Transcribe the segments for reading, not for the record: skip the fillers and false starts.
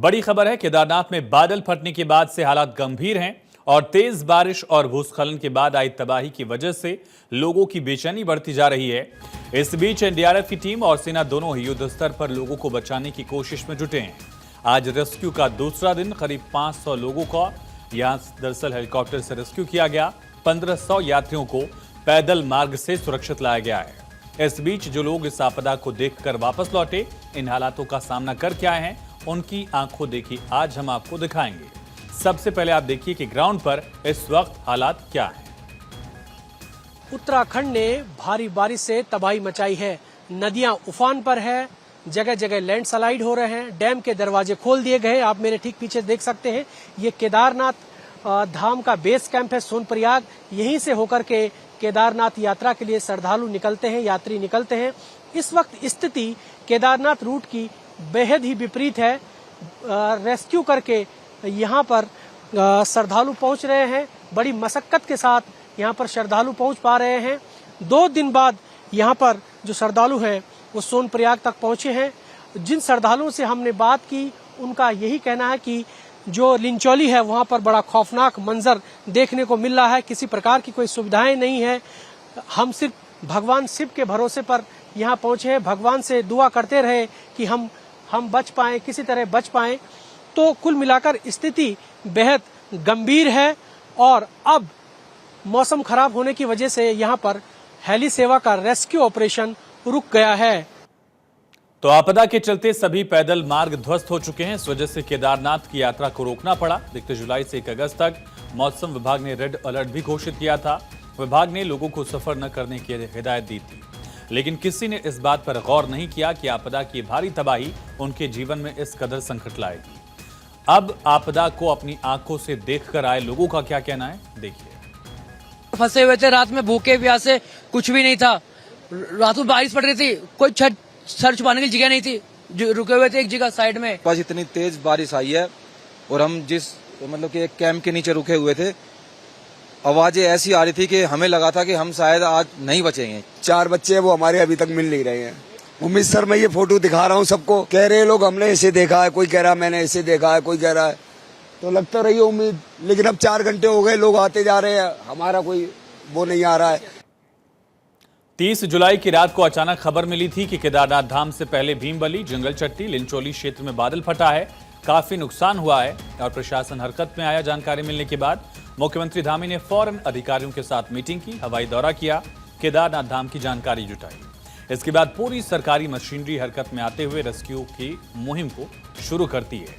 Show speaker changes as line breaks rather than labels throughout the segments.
बड़ी खबर है, केदारनाथ में बादल फटने के बाद से हालात गंभीर हैं और तेज बारिश और भूस्खलन के बाद आई तबाही की वजह से लोगों की बेचैनी बढ़ती जा रही है। इस बीच एनडीआरएफ की टीम और सेना दोनों ही युद्ध स्तर पर लोगों को बचाने की कोशिश में जुटे हैं। आज रेस्क्यू का दूसरा दिन करीब 500 लोगों का यहां दरअसल हेलीकॉप्टर से रेस्क्यू किया गया। 1500 यात्रियों को पैदल मार्ग से सुरक्षित लाया गया है। इस बीच जो लोग इस आपदा को देखकर वापस लौटे, इन हालातों का सामना करके आए हैं, उनकी आंखों देखी आज हम आपको दिखाएंगे। सबसे पहले आप देखिए कि ग्राउंड पर इस वक्त हालात क्या हैं।
उत्तराखंड ने भारी बारिश से तबाही मचाई है। नदियां उफान पर है, जगह जगह लैंडस्लाइड हो रहे हैं, डैम के दरवाजे खोल दिए गए। आप मेरे ठीक पीछे देख सकते हैं, ये केदारनाथ धाम का बेस कैंप है सोनप्रयाग। यहीं से होकर के केदारनाथ यात्रा के लिए श्रद्धालु निकलते हैं, यात्री निकलते हैं। इस वक्त स्थिति केदारनाथ रूट की बेहद ही विपरीत है। रेस्क्यू करके यहाँ पर श्रद्धालु पहुंच रहे हैं। बड़ी मशक्कत के साथ यहाँ पर श्रद्धालु पहुंच पा रहे हैं। 2 दिन बाद यहाँ पर जो श्रद्धालु हैं वो सोनप्रयाग तक पहुंचे हैं। जिन श्रद्धालुओं से हमने बात की, उनका यही कहना है कि जो लिंचौली है वहाँ पर बड़ा खौफनाक मंजर देखने को मिल रहा है। किसी प्रकार की कोई सुविधाएं नहीं है। हम सिर्फ भगवान शिव के भरोसे पर यहाँ पहुंचे हैं। भगवान से दुआ करते रहे कि हम बच पाएं, किसी तरह बच पाएं। तो कुल मिलाकर स्थिति बेहद गंभीर है और अब मौसम खराब होने की वजह से यहाँ पर हेली सेवा का रेस्क्यू ऑपरेशन रुक गया है।
तो आपदा के चलते सभी पैदल मार्ग ध्वस्त हो चुके हैं। इस वजह से केदारनाथ की यात्रा को रोकना पड़ा। देखते जुलाई से 1 अगस्त तक मौसम विभाग ने रेड अलर्ट भी घोषित किया था। विभाग ने लोगों को सफर न करने की हिदायत दी थी, लेकिन किसी ने इस बात पर गौर नहीं किया कि आपदा की भारी तबाही उनके जीवन में इस कदर संकट लाएगी। अब आपदा को अपनी आंखों से देखकर आए लोगों का क्या कहना है, देखिए।
फंसे हुए थे, रात में भूखे प्यासे, कुछ भी नहीं था। रात में बारिश पड़ रही थी, कोई सर छुपाने की जगह नहीं थी, जो रुके हुए थे एक जगह साइड में।
बस इतनी तेज बारिश आई है और हम जिस मतलब कि एक कैंप के नीचे रुके हुए थे, आवाजें ऐसी आ रही थी कि हमें लगा था कि हम शायद आज नहीं बचेंगे।
4 बच्चे वो हमारे अभी तक मिल नहीं रहे हैं। उम्मीद सर, मैं ये फोटो दिखा रहा हूँ सबको, कह रहे लोग हमने ऐसे देखा है, कोई कह रहा मैंने ऐसे देखा है, कोई कह रहा है, तो लगता रही है उम्मीद। लेकिन अब 4 घंटे हो गए, लोग आते जा रहे हैं, हमारा कोई वो नहीं आ रहा है।
30 जुलाई की रात को अचानक खबर मिली थी कि केदारनाथ धाम से पहले भीमबली, जंगल चट्टी, लिंचौली क्षेत्र में बादल फटा है, काफी नुकसान हुआ है और प्रशासन हरकत में आया। जानकारी मिलने के बाद मुख्यमंत्री धामी ने फौरन अधिकारियों के साथ मीटिंग की, हवाई दौरा किया, केदारनाथ धाम की जानकारी जुटाई। इसके बाद पूरी सरकारी मशीनरी हरकत में आते हुए रेस्क्यू की मुहिम को शुरू करती है।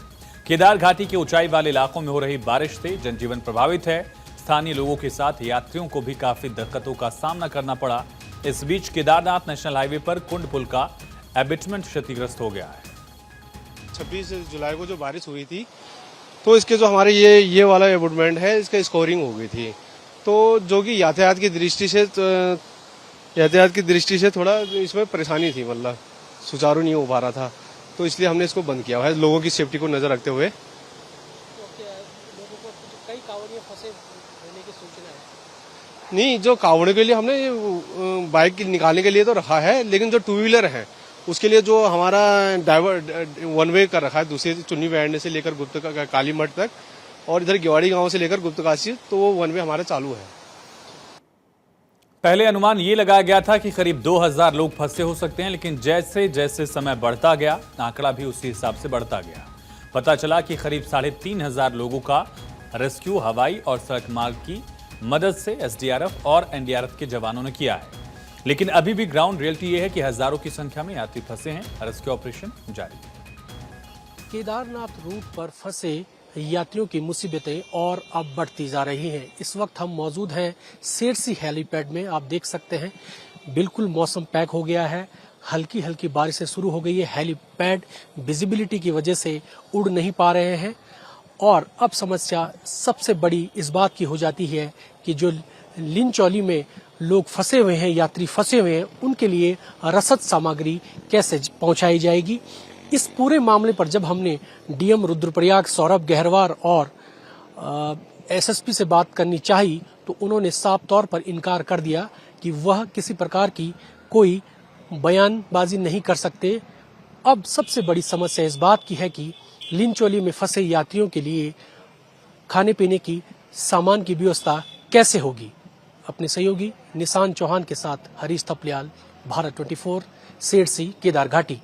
केदार घाटी के ऊंचाई वाले इलाकों में हो रही बारिश से जनजीवन प्रभावित है। स्थानीय लोगों के साथ यात्रियों को भी काफी दिक्कतों का सामना करना पड़ा। इस बीच केदारनाथ नेशनल हाईवे पर कुंड पुल का एबिटमेंट क्षतिग्रस्त हो गया है।
26 जुलाई को जो बारिश हुई थी, तो इसके जो हमारे ये वाला एबिटमेंट है, इसका स्कोरिंग हो गई थी, तो जो कि यातायात की दृष्टि से थोड़ा इसमें परेशानी थी, मतलब सुचारू नहीं हो पा रहा था, तो इसलिए हमने इसको बंद किया है लोगों की सेफ्टी को नजर रखते हुए।
कई कांवड़िए फंसे होने की सूचना है।
नहीं, जो कांवड़े के लिए हमने बाइक निकालने के लिए तो रखा है, लेकिन जो 2 व्हीलर है उसके लिए जो हमारा ड्राइवर 1 वे कर रखा है, दूसरे चुन्नी बैठने से लेकर गुप्त काली मठ तक और इधर गेवाड़ी गांव से लेकर गुप्तकाशी, तो वो 1 वे हमारा चालू है।
पहले अनुमान ये लगाया गया था कि करीब 2000 लोग फंसे हो सकते हैं, लेकिन जैसे जैसे समय बढ़ता गया आंकड़ा भी उसी हिसाब से बढ़ता गया। पता चला कि करीब 3500 लोगों का रेस्क्यू हवाई और सड़क मार्ग की मदद से एसडीआरएफ और एनडीआरएफ के जवानों ने किया है। लेकिन अभी भी ग्राउंड रियलिटी ये है कि हजारों की संख्या में यात्री फंसे हैं। रेस्क्यू ऑपरेशन जारी है।
केदारनाथ रूट पर फंसे यात्रियों की मुसीबतें और अब बढ़ती जा रही हैं। इस वक्त हम मौजूद हैं सेरसी हेलीपैड में। आप देख सकते हैं बिल्कुल मौसम पैक हो गया है, हल्की हल्की बारिशें शुरू हो गई है। हेलीपैड विजिबिलिटी की वजह से उड़ नहीं पा रहे हैं और अब समस्या सबसे बड़ी इस बात की हो जाती है कि जो लिंचौली में लोग फंसे हुए हैं, यात्री फंसे हुए हैं, उनके लिए रसद सामग्री कैसे पहुंचाई जाएगी। इस पूरे मामले पर जब हमने डीएम रुद्रप्रयाग सौरभ गहरवार और एसएसपी से बात करनी चाही, तो उन्होंने साफ तौर पर इनकार कर दिया कि वह किसी प्रकार की कोई बयानबाजी नहीं कर सकते। अब सबसे बड़ी समस्या इस बात की है कि लिंचोली में फंसे यात्रियों के लिए खाने पीने की सामान की व्यवस्था कैसे होगी। अपने सहयोगी निशान चौहान के साथ हरीश थपलियाल, भारत 24, सेठ सी, केदार घाटी।